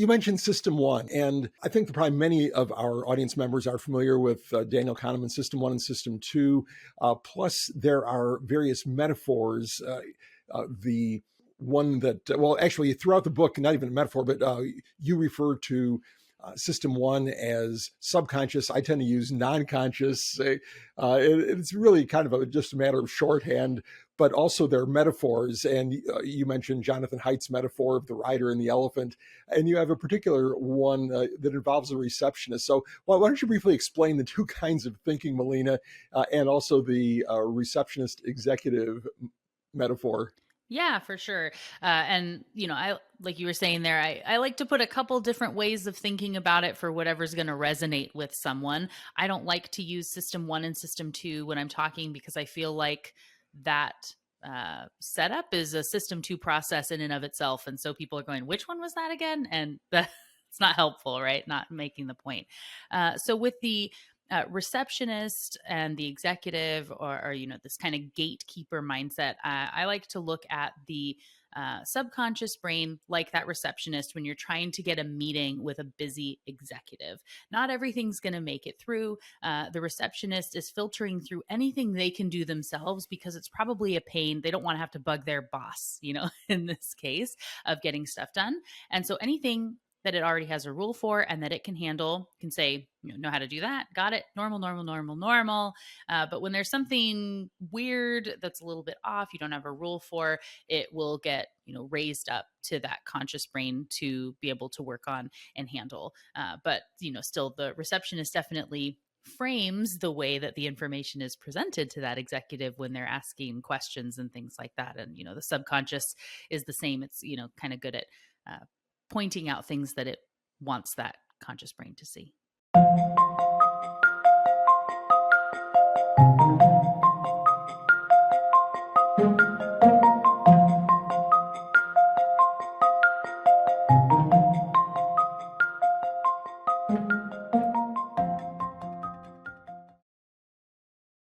You mentioned System One, and I think that probably many of our audience members are familiar with Daniel Kahneman's System One and System Two. Plus, there are various metaphors. The one that, well, actually, throughout the book, not even a metaphor, but you refer to System One as subconscious. I tend to use non-conscious. It's really kind of just a matter of shorthand, but also there are metaphors. And you mentioned Jonathan Haidt's metaphor of the rider and the elephant, and you have a particular one that involves a receptionist. So why don't you briefly explain the two kinds of thinking, Melina, and also the receptionist executive metaphor? Yeah, for sure. And I like you were saying there, I like to put a couple different ways of thinking about it for whatever's going to resonate with someone. I don't like to use system one and system two when I'm talking because I feel like that setup is a system two process in and of itself. And so people are going, which one was that again? And it's not helpful, right? Not making the point. So with the receptionist and the executive, or this kind of gatekeeper mindset, I like to look at the subconscious brain like that receptionist when you're trying to get a meeting with a busy executive. Not everything's going to make it through. The receptionist is filtering through anything they can do themselves because it's probably a pain. They don't want to have to bug their boss, in this case of getting stuff done. And so anything that it already has a rule for and that it can handle, can say, know how to do that. Got it. Normal, normal, normal, normal. But when there's something weird that's a little bit off, you don't have a rule for, it will get, raised up to that conscious brain to be able to work on and handle. But, still the receptionist definitely frames the way that the information is presented to that executive when they're asking questions and things like that. And, the subconscious is the same. It's, kind of good at pointing out things that it wants that conscious brain to see.